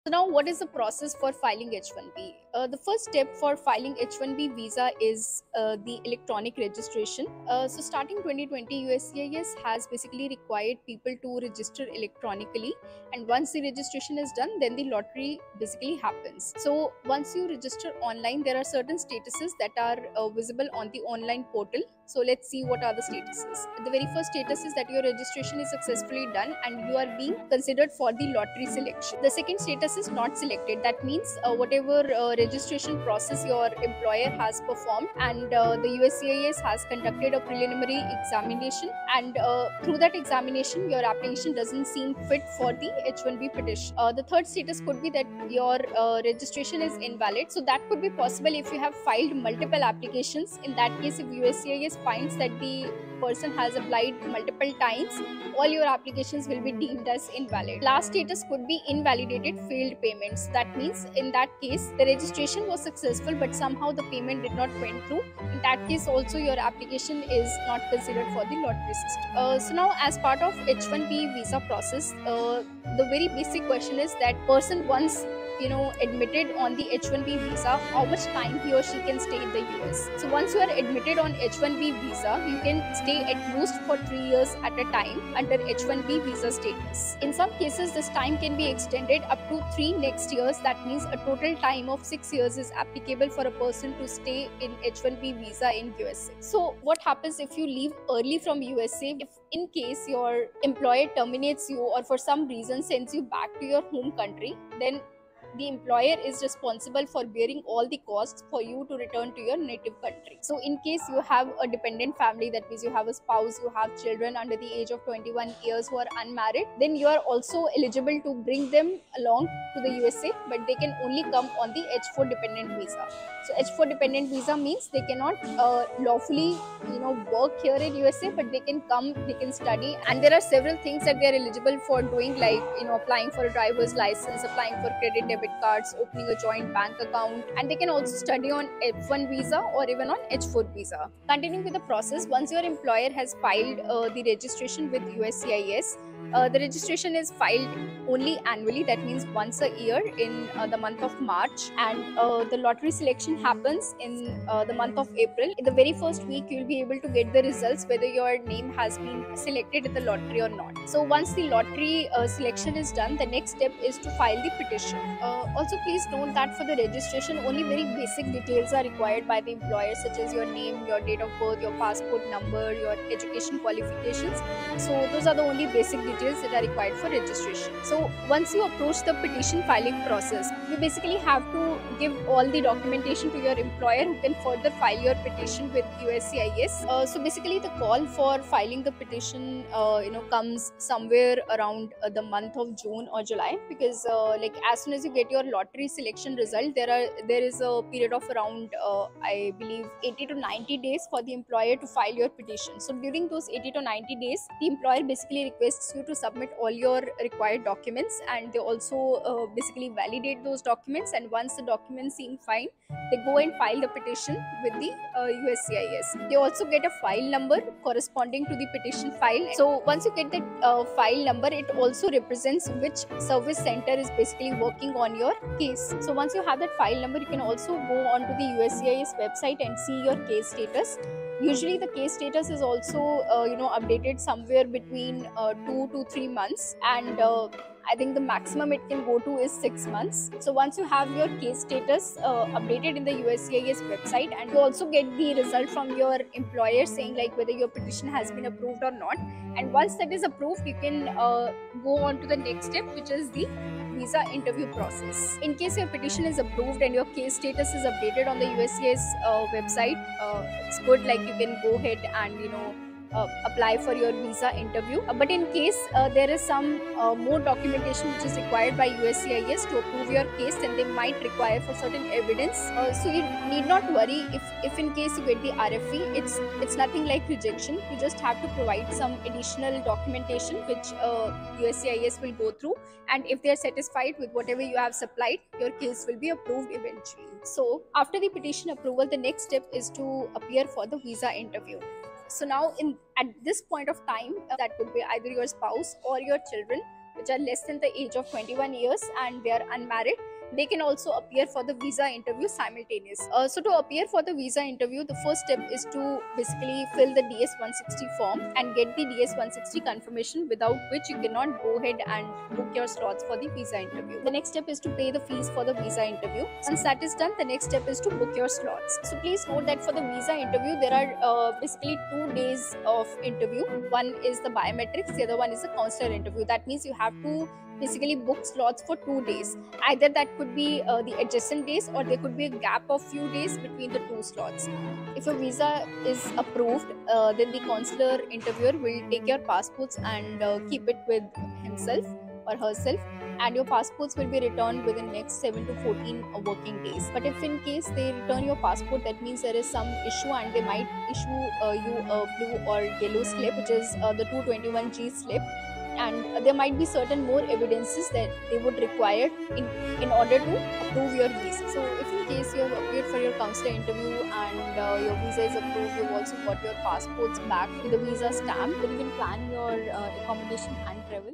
So now what is the process for filing H1B? The first step for filing H1B visa is the electronic registration. So starting 2020, USCIS has basically required people to register electronically, and once the registration is done, then the lottery basically happens. So once you register online, there are certain statuses that are visible on the online portal. So let's see what are the statuses. The very first status is that your registration is successfully done and you are being considered for the lottery selection. The second status is not selected. That means whatever registration process your employer has performed, and the USCIS has conducted a preliminary examination, and through that examination your application doesn't seem fit for the H1B petition. The third status could be that your registration is invalid. So that could be possible if you have filed multiple applications. In that case, if USCIS finds that the person has applied multiple times, all your applications will be deemed as invalid. Last status could be invalidated failed payments. That means in that case the registration was successful but somehow the payment did not went through. In that case also your application is not considered for the lottery system. So now as part of H1B visa process, the very basic question is that person once admitted on the H1B visa, how much time he or she can stay in the US. So once you are admitted on H1B visa, you can stay at most for 3 years at a time under H1B visa status. In some cases, this time can be extended up to 3 next years. That means a total time of 6 years is applicable for a person to stay in H1B visa in USA. So what happens if you leave early from USA? If in case your employer terminates you or for some reason sends you back to your home country, then the employer is responsible for bearing all the costs for you to return to your native country. So in case you have a dependent family, that means you have a spouse, you have children under the age of 21 years who are unmarried, then you are also eligible to bring them along to the USA, but they can only come on the H4 dependent visa. So H4 dependent visa means they cannot lawfully work here in USA, but they can come, they can study, and there are several things that they are eligible for doing, like applying for a driver's license, applying for credit debit cards, opening a joint bank account, and they can also study on F1 visa or even on H4 visa. Continuing with the process, once your employer has filed the registration with USCIS, the registration is filed only annually, that means once a year in the month of March, and the lottery selection happens in the month of April. In the very first week, you will be able to get the results whether your name has been selected in the lottery or not. So once the lottery selection is done, the next step is to file the petition. Also, please note that for the registration, only very basic details are required by the employer, such as your name, your date of birth, your passport number, your education qualifications. So those are the only basic details that are required for registration. So once you approach the petition filing process, you basically have to give all the documentation to your employer, who can further file your petition with USCIS. So basically the call for filing the petition comes somewhere around the month of June or July, because like as soon as you get your lottery selection result, there is a period of around I believe 80 to 90 days for the employer to file your petition. So during those 80 to 90 days, the employer basically requests you to submit all your required documents, and they also basically validate those documents, and once the documents seem fine, they go and file the petition with the USCIS. They also get a file number corresponding to the petition file. So once you get that file number, it also represents which service center is basically working on your case. So once you have that file number, you can also go onto the USCIS website and see your case status. Usually the case status is also updated somewhere between 2 to 3 months, and I think the maximum it can go to is 6 months. So once you have your case status updated in the USCIS website, and you also get the result from your employer saying like whether your petition has been approved or not, and once that is approved, you can go on to the next step, which is the visa interview process. In case your petition is approved and your case status is updated on the USCIS website, it's good, like you can go ahead and apply for your visa interview. But in case there is some more documentation which is required by USCIS to approve your case, then they might require for certain evidence. So you need not worry if in case you get the RFE, it's nothing like rejection. You just have to provide some additional documentation which USCIS will go through, and if they are satisfied with whatever you have supplied, your case will be approved eventually. So after the petition approval, the next step is to appear for the visa interview. So now at this point of time, that could be either your spouse or your children, which are less than the age of 21 years and they are unmarried, they can also appear for the visa interview simultaneously. So to appear for the visa interview, the first step is to basically fill the DS-160 form and get the DS-160 confirmation, without which you cannot go ahead and book your slots for the visa interview. The next step is to pay the fees for the visa interview. Once that is done, the next step is to book your slots. So please note that for the visa interview, there are basically 2 days of interview. One is the biometrics, the other one is the counselor interview. That means you have to basically book slots for 2 days. Either that could be the adjacent days, or there could be a gap of few days between the 2 slots. If your visa is approved, then the consular interviewer will take your passports and keep it with himself or herself, and your passports will be returned within next 7 to 14 working days. But if in case they return your passport, that means there is some issue and they might issue you a blue or yellow slip, which is the 221G slip, and there might be certain more evidences that they would require in order to approve your visa. So if in case you have appeared for your consular interview and your visa is approved, you've also got your passports back with the visa stamp, then you can plan your accommodation and travel.